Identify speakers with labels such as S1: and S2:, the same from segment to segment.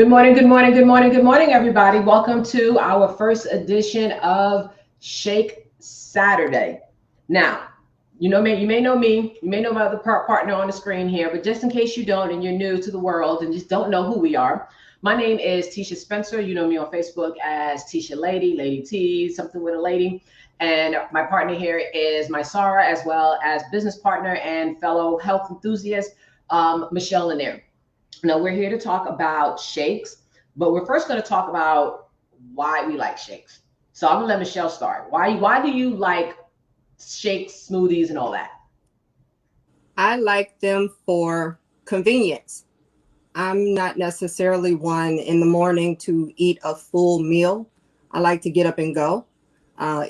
S1: Good morning, good morning, good morning, good morning, everybody. Welcome to our first edition of Shake Saturday. Now, you may know me, you may know my other partner on the screen here, but just in case you don't and you're new to the world and just don't know who we are, my name is Tisha Spencer. You know me on Facebook as Tisha Lady, Lady T, something with a lady. And my partner here is my Sarah, as well as business partner and fellow health enthusiast, Michelle Lanier. Now, we're here to talk about shakes, but we're first going to talk about why we like shakes. So I'm going to let Michelle start. Why do you like shakes, smoothies, and all that?
S2: I like them for convenience. I'm not necessarily one in the morning to eat a full meal. I like to get up and go.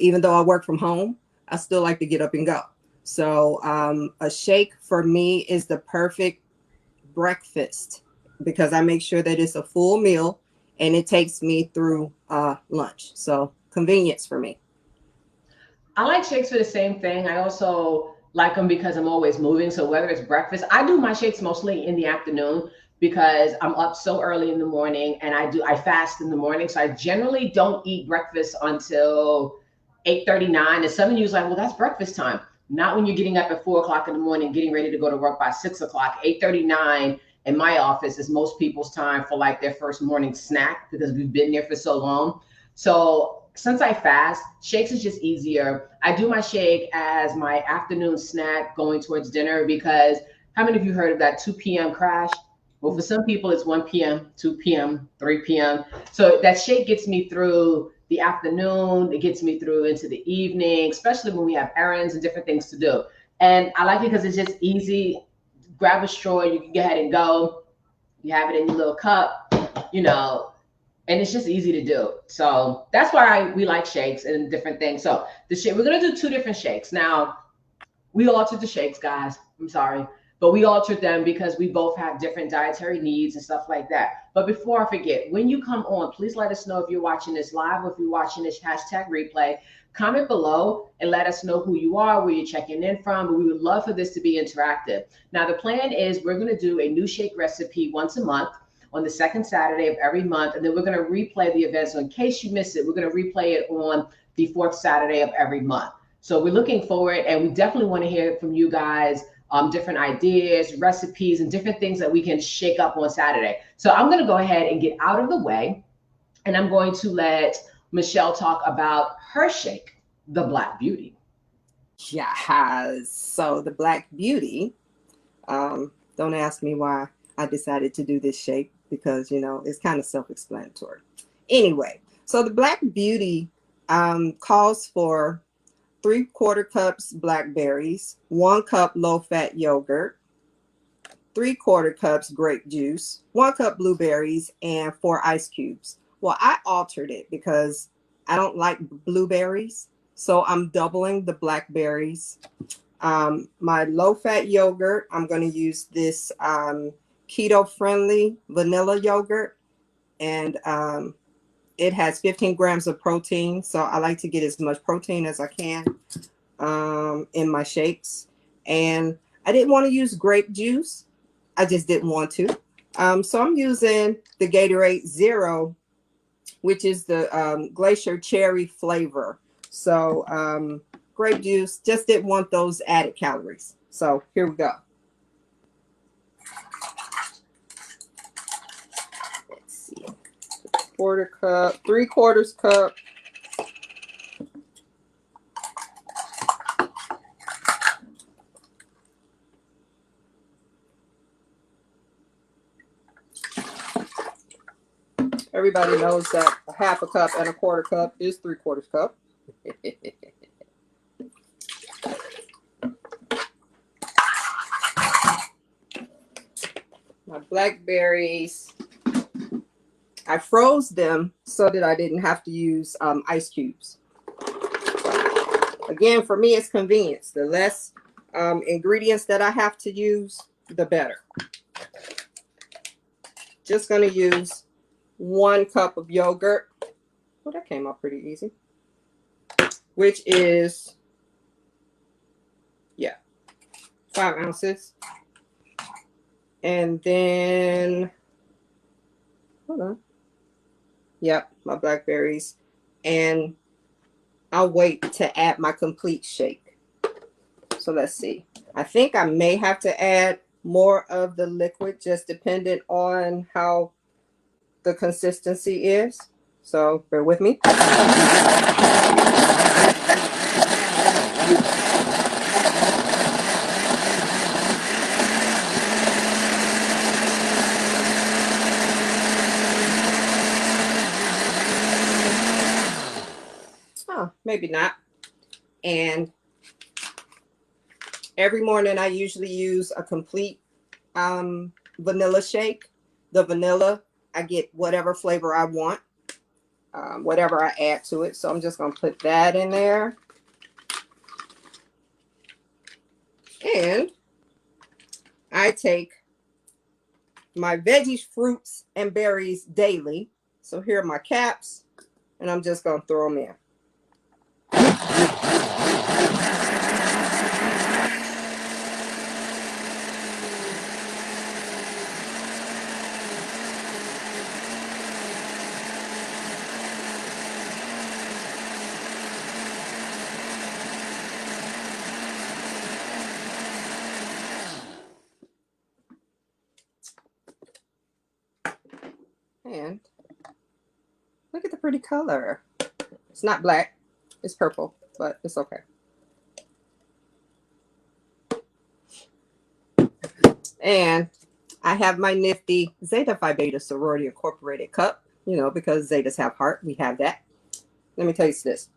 S2: Even though I work from home, I still like to get up and go. So a shake for me is the perfect breakfast because I make sure that it's a full meal and it takes me through lunch. So convenience for me.
S1: I like shakes for the same thing. I also like them because I'm always moving. So whether it's breakfast, I do my shakes mostly in the afternoon because I'm up so early in the morning and I fast in the morning. So I generally don't eat breakfast until 8:39. And some of you is like, well, that's breakfast time. Not when you're getting up at 4 o'clock in the morning, getting ready to go to work by 6 o'clock. 8:39 in my office is most people's time for like their first morning snack because we've been there for so long. So since I fast, shakes is just easier. I do my shake as my afternoon snack going towards dinner because how many of you heard of that 2 p.m. crash? Well, for some people, it's 1 p.m., 2 p.m., 3 p.m. So that shake gets me through the afternoon. It gets me through into the evening, especially when we have errands and different things to do. And I like it because it's just easy. Grab a straw, you can go ahead and go. You have it in your little cup, you know, and it's just easy to do. So that's why we like shakes and different things. So the shake, we're gonna do two different shakes. Now we altered the shakes, guys. I'm sorry, but we altered them because we both have different dietary needs and stuff like that. But before I forget, when you come on, please let us know if you're watching this live or if you're watching this hashtag replay. Comment below and let us know who you are, where you're checking in from. We would love for this to be interactive. Now, the plan is we're going to do a new shake recipe once a month on the second Saturday of every month. And then we're going to replay the event. So in case you miss it, we're going to replay it on the fourth Saturday of every month. So we're looking forward, and we definitely want to hear from you guys, different ideas, recipes, and different things that we can shake up on Saturday. So I'm going to go ahead and get out of the way, and I'm going to let Michelle talk about her shake, the Black Beauty.
S2: Yeah. So the Black Beauty. Don't ask me why I decided to do this shake because it's kind of self-explanatory. Anyway, so the Black Beauty calls for 3/4 cups blackberries, 1 cup low-fat yogurt, 3/4 cups grape juice, 1 cup blueberries, and 4 ice cubes. Well, I altered it because I don't like blueberries, so I'm doubling the blackberries. My low-fat yogurt, I'm going to use this keto-friendly vanilla yogurt, and it has 15 grams of protein, so I like to get as much protein as I can in my shakes. And I didn't want to use grape juice. I just didn't want to. So I'm using the Gatorade Zero, which is the glacier cherry flavor. So grape juice, just didn't want those added calories. So here we go. Let's see. 1/4 cup, 3/4 cup. Everybody knows that a 1/2 cup and 1/4 cup is 3/4 cup. My blackberries, I froze them so that I didn't have to use ice cubes. Again, for me, it's convenience. The less ingredients that I have to use, the better. Just going to use 1 cup of yogurt. Well, that came out pretty easy. Which is, 5 ounces. And then Hold on. Yep, my blackberries. And I'll wait to add my complete shake. So let's see. I think I may have to add more of the liquid, just dependent on how the consistency is. So bear with me. Oh, maybe not. And every morning I usually use a complete vanilla shake. The vanilla, I get whatever flavor I want, whatever I add to it. So I'm just going to put that in there. And I take my veggies, fruits, and berries daily. So here are my caps, and I'm just going to throw them in. And look at the pretty color. It's not black, it's purple, but it's okay. And I have my nifty Zeta Phi Beta Sorority Incorporated cup, you know, because Zetas have heart. We have that. Let me taste this.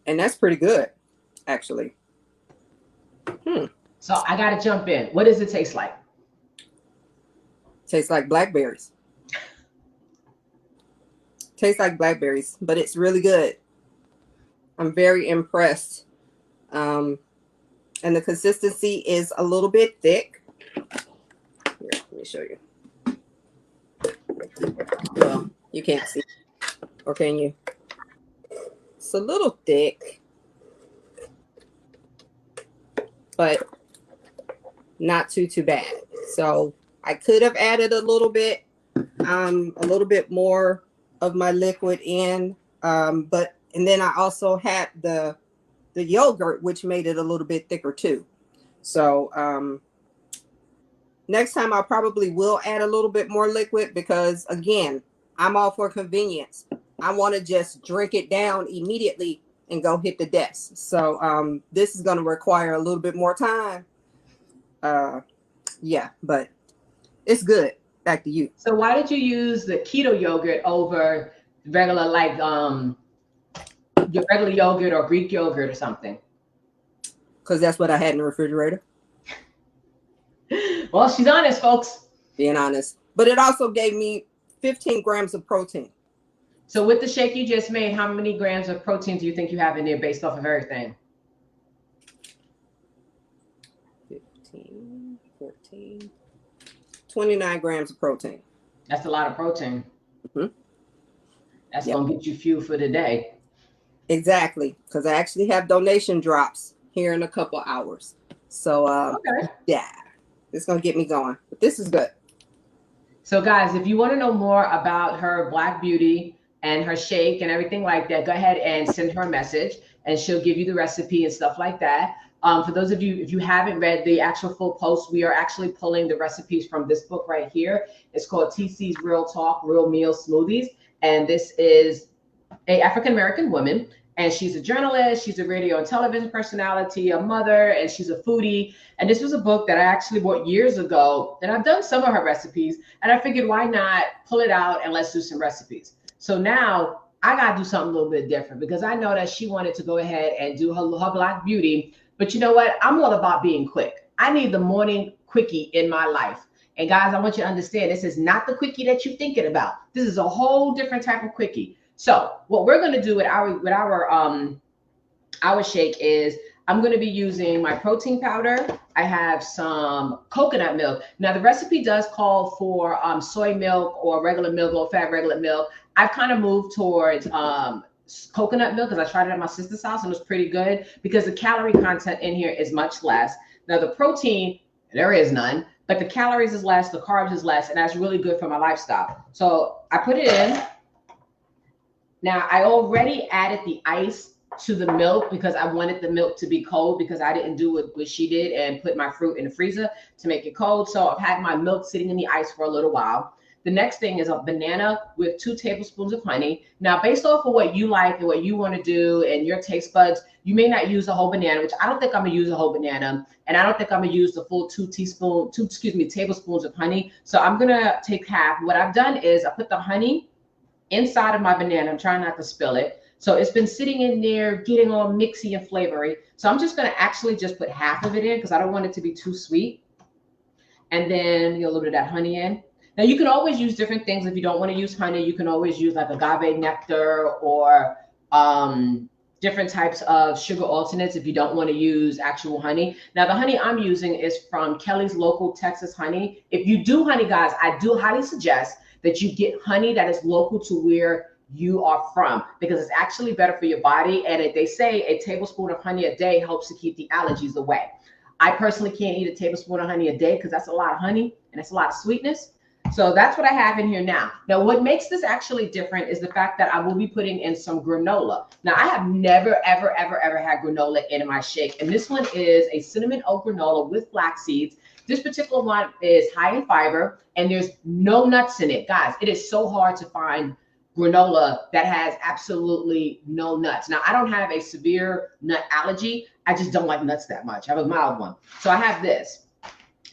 S2: And that's pretty good, actually.
S1: So I got to jump in. What does it taste like?
S2: Tastes like blackberries. Tastes like blackberries, but it's really good. I'm very impressed. And the consistency is a little bit thick. Here, let me show you. Well, you can't see, or can you? It's a little thick, but not too bad. So I could have added a little bit more of my liquid in, and then I also had the yogurt, which made it a little bit thicker too. So next time I probably will add a little bit more liquid, because again, I'm all for convenience. I want to just drink it down immediately and go hit the desk. So this is going to require a little bit more time. Yeah, but it's good. Back to you.
S1: So why did you use the keto yogurt over regular, like your regular yogurt or Greek yogurt or something?
S2: Because that's what I had in the refrigerator.
S1: Well, she's honest, folks.
S2: Being honest. But it also gave me 15 grams of protein.
S1: So with the shake you just made, how many grams of protein do you think you have in there based off of everything?
S2: 15, 14, 29 grams of protein.
S1: That's a lot of protein.
S2: Mm-hmm.
S1: That's going to get you fuel for the day.
S2: Exactly. Because I actually have donation drops here in a couple hours. So, okay. Yeah, it's going to get me going. But this is good.
S1: So, guys, if you want to know more about her Black Beauty and her shake and everything like that, go ahead and send her a message and she'll give you the recipe and stuff like that. For those of you, if you haven't read the actual full post, we are actually pulling the recipes from this book right here. It's called TC's Real Talk, Real Meal Smoothies. And this is an African-American woman. And she's a journalist, she's a radio and television personality, a mother, and she's a foodie. And this was a book that I actually bought years ago. And I've done some of her recipes. And I figured, why not pull it out and let's do some recipes. So now I got to do something a little bit different, because I know that she wanted to go ahead and do her Black Beauty. But you know what? I'm all about being quick. I need the morning quickie in my life. And guys, I want you to understand, this is not the quickie that you're thinking about. This is a whole different type of quickie. So what we're going to do with our shake is I'm going to be using my protein powder. I have some coconut milk. Now the recipe does call for soy milk or regular milk, low fat regular milk. I've kind of moved towards coconut milk because I tried it at my sister's house and it was pretty good because the calorie content in here is much less. Now the protein, there is none. but the calories is less, the carbs is less, and that's really good for my lifestyle. So I put it in. Now I already added the ice to the milk because I wanted the milk to be cold, because I didn't do what she did and put my fruit in the freezer to make it cold. So I've had my milk sitting in the ice for a little while. The next thing is a banana with 2 tablespoons of honey. Now, based off of what you like and what you want to do and your taste buds, you may not use a whole banana, which I don't think I'm gonna use a whole banana, and I don't think I'm gonna use the full 2 tablespoons of honey. So I'm gonna take half. What I've done is I put the honey inside of my banana. I'm trying not to spill it. So it's been sitting in there getting all mixy and flavory. So I'm just going to actually just put half of it in because I don't want it to be too sweet. And then get a little bit of that honey in. Now you can always use different things. If you don't want to use honey, you can always use like agave nectar or different types of sugar alternates if you don't want to use actual honey. Now the honey I'm using is from Kelly's Local Texas Honey. If you do honey, guys, I do highly suggest that you get honey that is local to where you are from, because it's actually better for your body. And they say a tablespoon of honey a day helps to keep the allergies away. I personally can't eat a tablespoon of honey a day because that's a lot of honey and it's a lot of sweetness. So that's what I have in here now. Now, what makes this actually different is the fact that I will be putting in some granola. Now, I have never, ever, ever, ever had granola in my shake. And this one is a cinnamon oat granola with flax seeds. This particular one is high in fiber and there's no nuts in it. Guys, it is so hard to find granola that has absolutely no nuts. Now, I don't have a severe nut allergy. I just don't like nuts that much. I have a mild one. So I have this.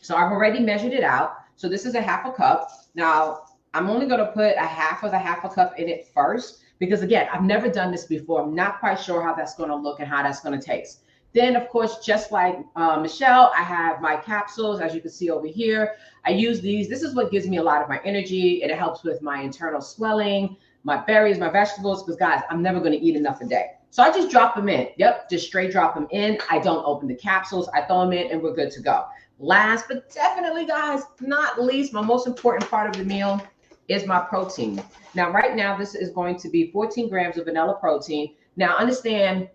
S1: So I've already measured it out. So this is a half a cup. Now, I'm only going to put a half a cup in it first, because again, I've never done this before. I'm not quite sure how that's going to look and how that's going to taste. Then, of course, just like Michelle, I have my capsules, as you can see over here. I use these. This is what gives me a lot of my energy, and it helps with my internal swelling, my berries, my vegetables, because guys, I'm never going to eat enough a day. So I just drop them in. Yep, just straight drop them in. I don't open the capsules. I throw them in and we're good to go. Last, but definitely, guys, not least, my most important part of the meal is my protein. Now, right now, this is going to be 14 grams of vanilla protein. Now, understand,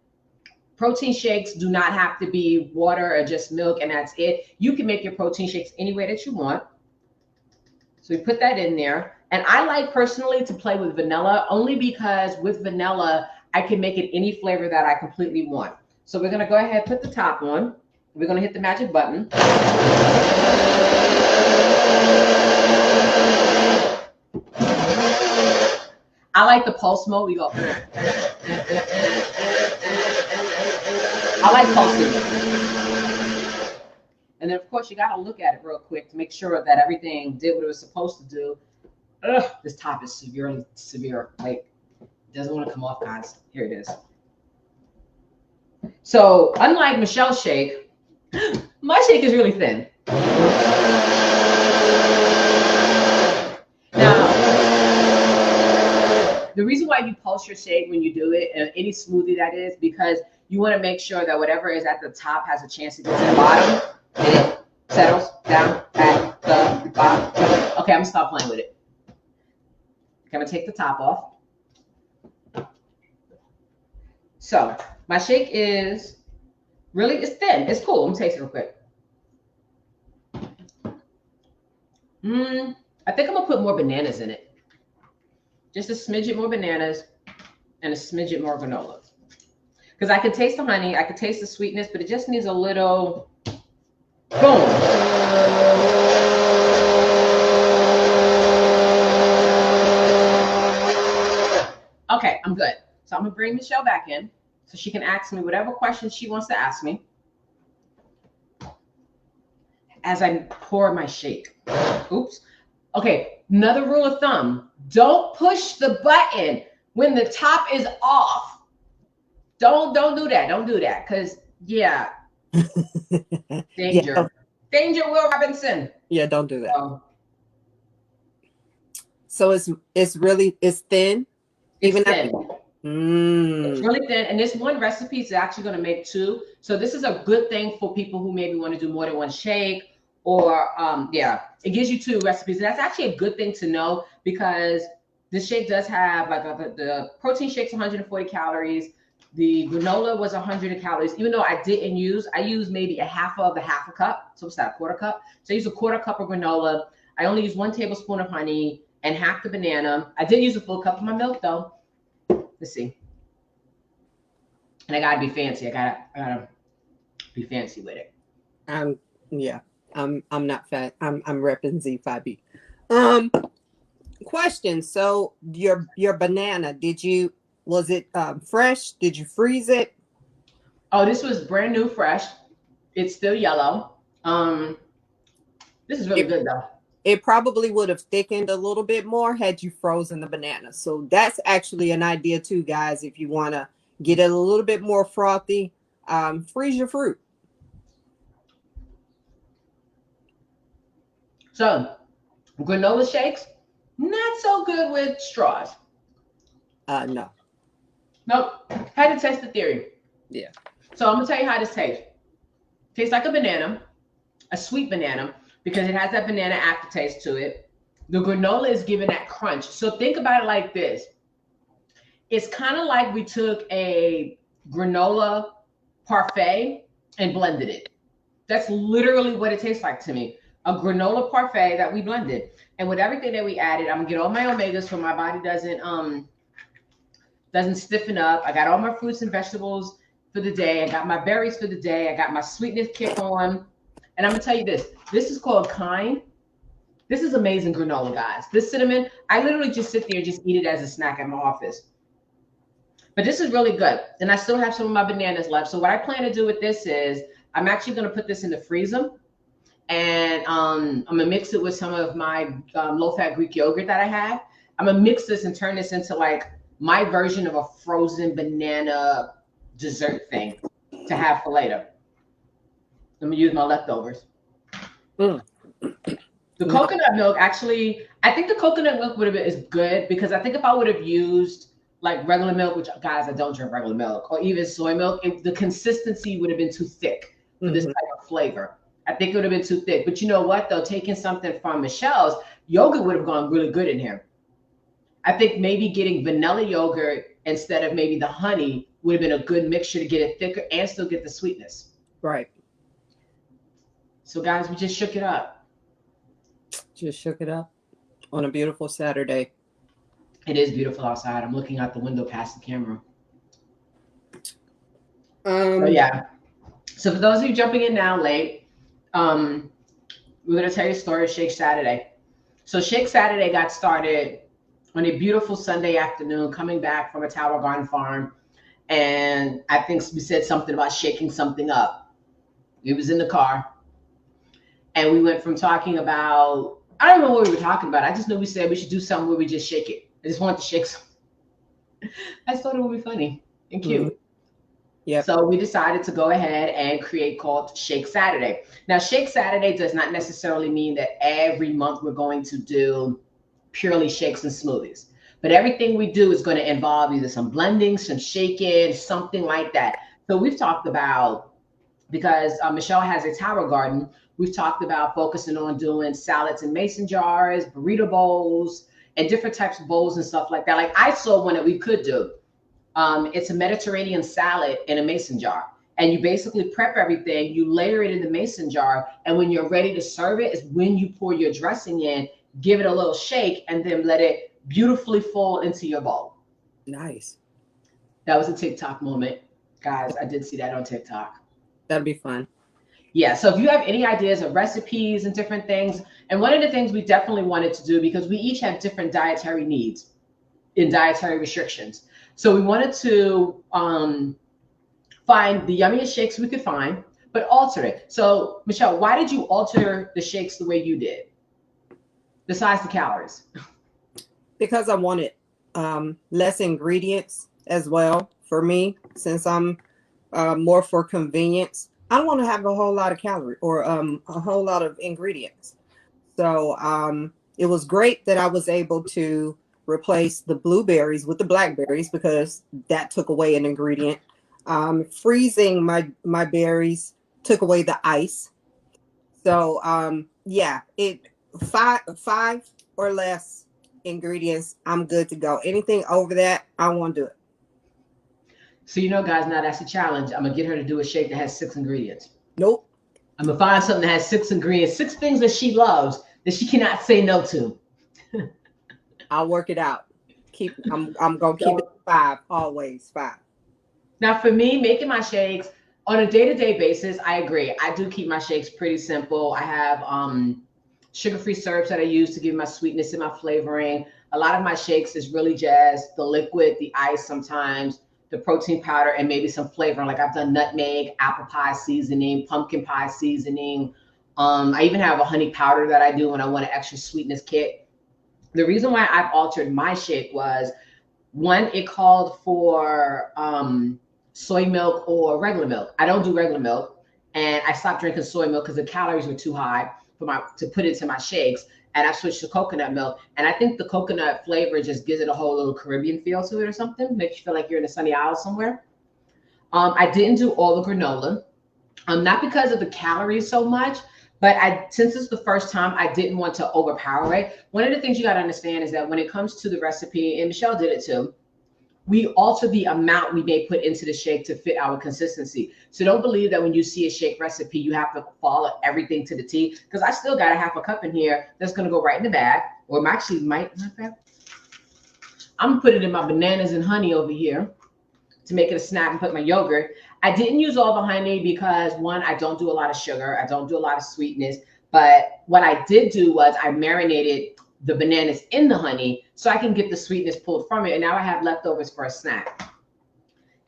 S1: protein shakes do not have to be water or just milk and that's it. You can make your protein shakes any way that you want. So we put that in there. And I like personally to play with vanilla only because with vanilla, I can make it any flavor that I completely want. So we're going to go ahead and put the top on. We're going to hit the magic button. I like the pulse mode. We go. I like pulsing. And then, of course, you got to look at it real quick to make sure that everything did what it was supposed to do. Ugh, this top is severely severe. Like, it doesn't want to come off, guys. Here it is. So, unlike Michelle's shake, my shake is really thin. Now, the reason why you pulse your shake when you do it, any smoothie that is, because you want to make sure that whatever is at the top has a chance to get to the bottom, and it settles down at the bottom. Okay, I'm gonna stop playing with it. Okay, I'm gonna take the top off. So my shake is really, it's thin. It's cool. Let me taste it real quick. I think I'm gonna put more bananas in it. Just a smidget more bananas and a smidget more granola. Because I can taste the honey, I can taste the sweetness, but it just needs a little boom. Okay, I'm good. So I'm gonna bring Michelle back in so she can ask me whatever questions she wants to ask me as I pour my shake. Oops. Okay, another rule of thumb, don't push the button when the top is off. Don't do that. Don't do that. Because, yeah. Danger. Yeah. Danger, Will Robinson.
S2: Yeah, don't do that. So it's thin?
S1: It's thin. It's really thin. And this one recipe is actually going to make 2. So this is a good thing for people who maybe want to do more than one shake. Or, yeah, it gives you 2 recipes. And that's actually a good thing to know, because this shake does have, like, the protein shake's 140 calories. The granola was 100 calories, even though I used maybe a half a cup. So what's that, a quarter cup? So I used a quarter cup of granola. I only used 1 tablespoon of honey and half the banana. I did use a full cup of my milk though. Let's see. And I gotta be fancy. I gotta be fancy with it.
S2: Yeah. I'm not fat. I'm repping Z5B. Question. So your banana, was it fresh? Did you freeze it?
S1: Oh, this was brand new, fresh. It's still yellow. This is really good though.
S2: It probably would have thickened a little bit more had you frozen the banana. So that's actually an idea too, guys. If you want to get it a little bit more frothy, freeze your fruit.
S1: So granola shakes, not so good with straws.
S2: No.
S1: Nope. Had to test the theory.
S2: Yeah.
S1: So I'm gonna tell you how this tastes. Tastes like a banana, a sweet banana, because it has that banana aftertaste to it. The granola is giving that crunch. So think about it like this. It's kind of like we took a granola parfait and blended it. That's literally what it tastes like to me. A granola parfait that we blended. And with everything that we added, I'm gonna get all my omegas so my body doesn't stiffen up. I got all my fruits and vegetables for the day. I got my berries for the day. I got my sweetness kick on. And I'm gonna tell you this. This is called Kind. This is amazing granola, guys. This cinnamon, I literally just sit there and just eat it as a snack at my office. But this is really good. And I still have some of my bananas left. So what I plan to do with this is I'm actually gonna put this in the freezer. And I'm gonna mix it with some of my low-fat Greek yogurt that I have. I'm gonna mix this and turn this into like my version of a frozen banana dessert thing to have for later. Let me use my leftovers. The coconut milk, actually, I think the coconut milk would have been is good because I think if I would have used like regular milk, which guys, I don't drink regular milk, or even soy milk, the consistency would have been too thick for this type of flavor. I think it would have been too thick. But you know what, though? Taking something from Michelle's, yogurt would have gone really good in here. I think maybe getting vanilla yogurt instead of maybe the honey would have been a good mixture to get it thicker and still get the sweetness.
S2: Right.
S1: So, guys, we just shook it up.
S2: Just shook it up on a beautiful Saturday.
S1: It is beautiful outside. I'm looking out the window past the camera. Yeah. So for those of you jumping in now late, we're going to tell you a story of Shake Saturday. So Shake Saturday got started on a beautiful Sunday afternoon coming back from a Tower Garden farm. And I think we said something about shaking something up. It was in the car. And we went from talking about, I don't know what we were talking about. I just know we said we should do something where we just shake it. I just wanted to shake something. I just thought it would be funny and cute.
S2: Yeah.
S1: So we decided to go ahead and create called Shake Saturday. Now, Shake Saturday does not necessarily mean that every month we're going to do purely shakes and smoothies. But everything we do is going to involve either some blending, some shaking, something like that. So we've talked about, because Michelle has a Tower Garden, we've talked about focusing on doing salads in mason jars, burrito bowls, and different types of bowls and stuff like that. Like I saw one that we could do. It's a Mediterranean salad in a mason jar. And you basically prep everything, you layer it in the mason jar, and when you're ready to serve it is when you pour your dressing in, give it a little shake, and then let it beautifully fall into your bowl.
S2: Nice.
S1: That was a TikTok moment. Guys, I did see that on TikTok.
S2: That'd be fun.
S1: Yeah, so if you have any ideas of recipes and different things, and one of the things we definitely wanted to do, because we each have different dietary needs and dietary restrictions. So we wanted to find the yummiest shakes we could find, but alter it. So Michelle, why did you alter the shakes the way you did, besides the calories?
S2: Because I wanted less ingredients as well for me, since I'm more for convenience. I don't want to have a whole lot of calories or a whole lot of ingredients. So it was great that I was able to replace the blueberries with the blackberries because that took away an ingredient. Freezing my berries took away the ice. So yeah, five or less ingredients, I'm good to go. Anything over that, I won't do it.
S1: So you know, guys, now that's a challenge. I'm gonna get her to do a shake that has 6 ingredients.
S2: Nope.
S1: I'm gonna find something that has 6 ingredients, 6 things that she loves that she cannot say no to.
S2: I'll work it out. I'm gonna keep it 5, always 5.
S1: Now, for me, making my shakes on a day-to-day basis, I agree. I do keep my shakes pretty simple. I have sugar-free syrups that I use to give my sweetness and my flavoring. A lot of my shakes is really just the liquid, the ice sometimes, the protein powder, and maybe some flavoring. Like I've done nutmeg, apple pie seasoning, pumpkin pie seasoning. I even have a honey powder that I do when I want an extra sweetness kick. The reason why I've altered my shake was, one, it called for soy milk or regular milk. I don't do regular milk, and I stopped drinking soy milk because the calories were too high to put into my shakes. And I switched to coconut milk. And I think the coconut flavor just gives it a whole little Caribbean feel to it or something. Makes you feel like you're in a sunny isle somewhere. I didn't do all the granola, not because of the calories so much, but since it's the first time, I didn't want to overpower it. One of the things you got to understand is that when it comes to the recipe, and Michelle did it too, we alter the amount we may put into the shake to fit our consistency. So don't believe that when you see a shake recipe, you have to follow everything to the T, because I still got a half a cup in here that's going to go right in the bag, or actually might. I'm going to put it in my bananas and honey over here to make it a snack, and put my yogurt. I didn't use all the honey because, one, I don't do a lot of sugar. I don't do a lot of sweetness. But what I did do was I marinated the bananas in the honey so I can get the sweetness pulled from it. And now I have leftovers for a snack.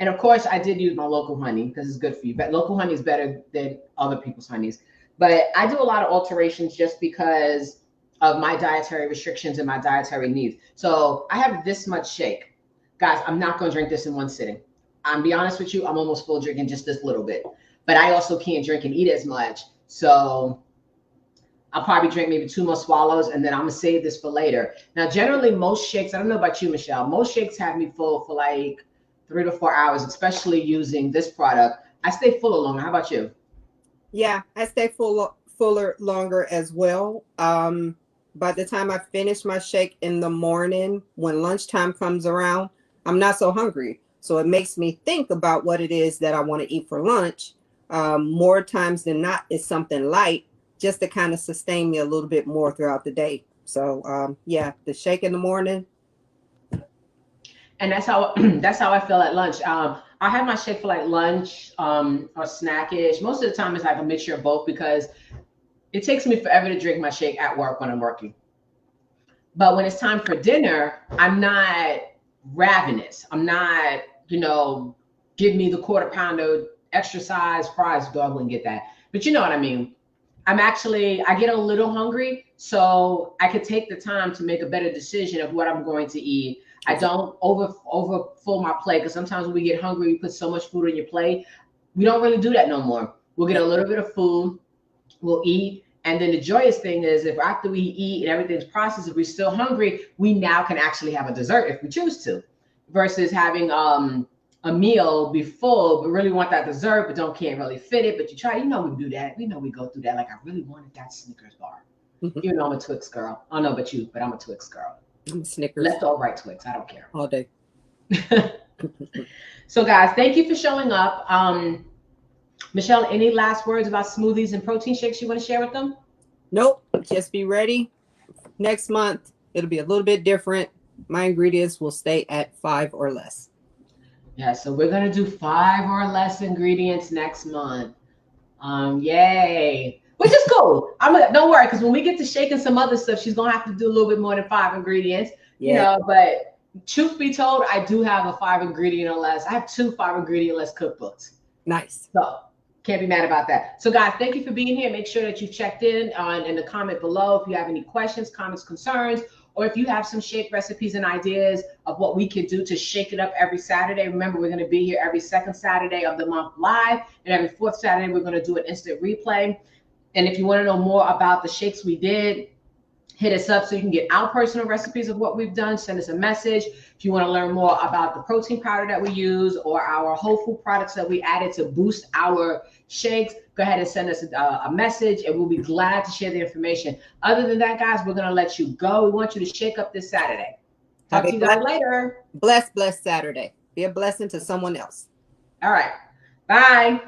S1: And of course, I did use my local honey because it's good for you. But local honey is better than other people's honeys. But I do a lot of alterations just because of my dietary restrictions and my dietary needs. So I have this much shake. Guys, I'm not going to drink this in one sitting. I'm be honest with you, I'm almost full drinking just this little bit. But I also can't drink and eat as much. So I'll probably drink maybe 2 more swallows, and then I'm going to save this for later. Now, generally, most shakes, I don't know about you, Michelle, most shakes have me full for like 3 to 4 hours, especially using this product. I stay fuller longer. How about you?
S2: Yeah, I stay fuller longer as well. By the time I finish my shake in the morning, when lunchtime comes around, I'm not so hungry. So it makes me think about what it is that I want to eat for lunch. More times than not, it's something light, just to kind of sustain me a little bit more throughout the day. So yeah, the shake in the morning.
S1: And that's how I feel at lunch. I have my shake for like lunch or snackish. Most of the time it's like a mixture of both, because it takes me forever to drink my shake at work when I'm working. But when it's time for dinner, I'm not ravenous. I'm not, give me the quarter pounder, extra size fries. Though I wouldn't get that. But you know what I mean. I get a little hungry, so I could take the time to make a better decision of what I'm going to eat. I don't over full my plate, because sometimes when we get hungry, you put so much food on your plate. We don't really do that no more. We'll get a little bit of food, we'll eat. And then the joyous thing is, if after we eat and everything's processed, if we're still hungry, we now can actually have a dessert if we choose to, versus having a meal be full, but really want that dessert, but can't really fit it. But you try, we do that. We know we go through that. Like, I really wanted that Snickers bar. Even though I'm a Twix girl. I don't know about you, but I'm a Twix girl.
S2: I'm a Snickers.
S1: Left or right Twix, I don't care.
S2: All day.
S1: So guys, thank you for showing up. Michelle, any last words about smoothies and protein shakes you want to share with them?
S2: Nope. Just be ready. Next month, it'll be a little bit different. My ingredients will stay at 5 or less.
S1: Yeah, so we're going to do 5 or less ingredients next month. Yay. Which is cool. Don't worry, because when we get to shaking some other stuff, she's going to have to do a little bit more than 5 ingredients.
S2: Yeah.
S1: But truth be told, I do have a 5 ingredient or less. I have 2 5 ingredient less cookbooks.
S2: Nice.
S1: So can't be mad about that. So guys, thank you for being here. Make sure that you checked in the comment below if you have any questions, comments, concerns, or if you have some shake recipes and ideas of what we can do to shake it up every Saturday. Remember, we're going to be here every second Saturday of the month live, and every fourth Saturday, we're going to do an instant replay. And if you want to know more about the shakes we did, hit us up so you can get our personal recipes of what we've done. Send us a message. If you want to learn more about the protein powder that we use or our whole food products that we added to boost our shakes, go ahead and send us a message, and we'll be glad to share the information. Other than that, guys, we're going to let you go. We want you to shake up this Saturday. Talk to you guys later.
S2: Blessed Saturday. Be a blessing to someone else.
S1: All right. Bye.